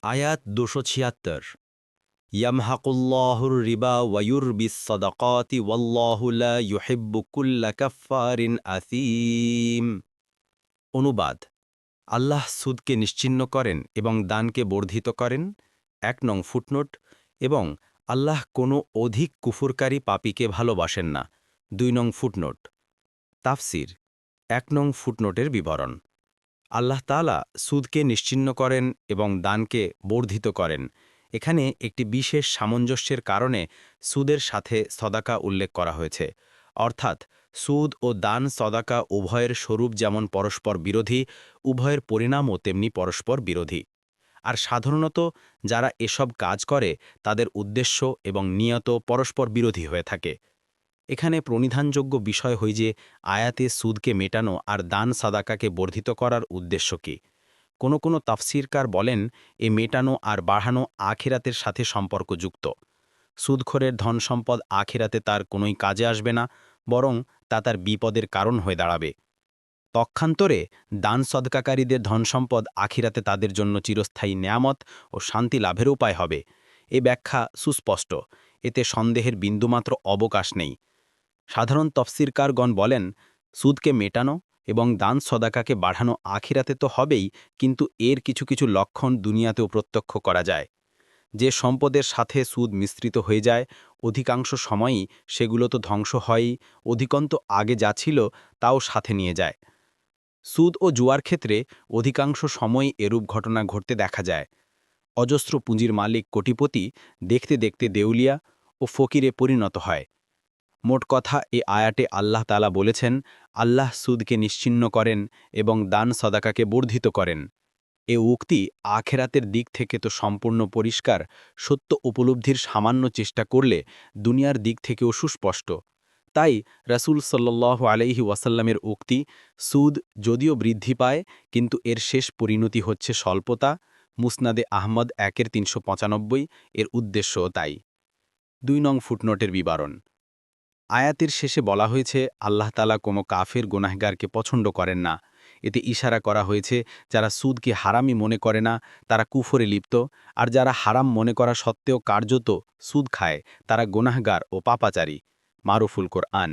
আয়াত ২৭৬ ইয়ামহাকুল্লাহুর রিবা ওয়ায়ুরবিস সাদাকাতি ওয়াল্লাহু লা ইউহিব্বু কুল্লা কাফফারিন আসীম। অনুবাদ: আল্লাহ সুদকে নিশ্চিহ্ন করেন এবং দানকে বর্ধিত করেন। ১ নং ফুটনোট। এবং আল্লাহ কোনো অধিক কুফরকারী পাপীকে ভালোবাসেন না। ২ নং ফুটনোট। তাফসির: ১ নং ফুটনোটের বিবরণ। আল্লাহ তাআলা সুদকে নিশ্চিহ্ন করেন এবং দানকে বর্ধিত করেন। এখানে একটি বিশেষ সামঞ্জস্যের কারণে সুদের সাথে সদাকা উল্লেখ করা হয়েছে। অর্থাৎ সুদ ও দান সদাকা উভয়ের স্বরূপ যেমন পরস্পর বিরোধী, উভয়ের পরিণামও তেমনি পরস্পর বিরোধী। আর সাধারণত যারা এসব কাজ করে তাদের উদ্দেশ্য এবং নিয়ত পরস্পর বিরোধী হয়ে থাকে। এখানে প্রণিধানযোগ্য বিষয় হয় যে আয়াতে সুদকে মেটানো আর দান সাদাকাকে বর্ধিত করার উদ্দেশ্য কি। কোনো তাফসিরকার বলেন এ মেটানো আর বাড়ানো আখিরাতের সাথে সম্পর্কযুক্ত। সুদখোরের ধন সম্পদ আখিরাতে তার কোনোই কাজে আসবে না, বরং তা তার বিপদের কারণ হয়ে দাঁড়াবে। পক্ষান্তরে দান সদকাকারীদের ধনসম্পদ আখিরাতে তাদের জন্য চিরস্থায়ী নেয়ামত ও শান্তি লাভের উপায় হবে। এ ব্যাখ্যা সুস্পষ্ট, এতে সন্দেহের বিন্দুমাত্র অবকাশ নেই। সাধারণ তফসিরকারগণ বলেন সুদকে মেটানো এবং দান সদাকাকে বাড়ানো আখিরাতে তো হবেই, কিন্তু এর কিছু কিছু লক্ষণ দুনিয়াতেও প্রত্যক্ষ করা যায়। যে সম্পদের সাথে সুদ মিশ্রিত হয়ে যায় অধিকাংশ সময়ই সেগুলো তো ধ্বংস হয়ই, অধিকন্ত আগে যা ছিল তাও সাথে নিয়ে যায়। সুদ ও জুয়ার ক্ষেত্রে অধিকাংশ সময়ই এরূপ ঘটনা ঘটতে দেখা যায়। অজস্র পুঁজির মালিক কোটিপতি দেখতে দেখতে দেউলিয়া ও ফকিরে পরিণত হয়। মোট কথা এ আয়াতে আল্লাহ তাআলা বলেছেন আল্লাহ সুদকে নিশ্চিহ্ন করেন এবং দান সদাকাকে বর্ধিত করেন। এ উক্তি আখেরাতের দিক থেকে তো সম্পূর্ণ পরিষ্কার, সত্য উপলব্ধির সামান্য চেষ্টা করলে দুনিয়ার দিক থেকেও সুস্পষ্ট। তাই রাসূল সাল্লাল্লাহু আলাইহি ওয়াসাল্লামের উক্তি সুদ যদিও বৃদ্ধি পায় কিন্তু এর শেষ পরিণতি হচ্ছে স্বল্পতা, মুসনাদে আহমদ ১-৩৯৫ এর উদ্দেশ্যও তাই। ২ নং ফুটনোটের বিবরণ। আয়াতের শেষে বলা হয়েছে আল্লাহ তাআলা কোনো কাফের গুনাহগারকে পছন্দ করেন না। এতে ইশারা করা হয়েছে যারা সুদকে হারামই মনে করে না তারা কুফরে লিপ্ত, আর যারা হারাম মনে করা সত্ত্বেও কার্যত সুদ খায় তারা গুনাহগার ও পাপাচারী। মারুফুল কোরআন।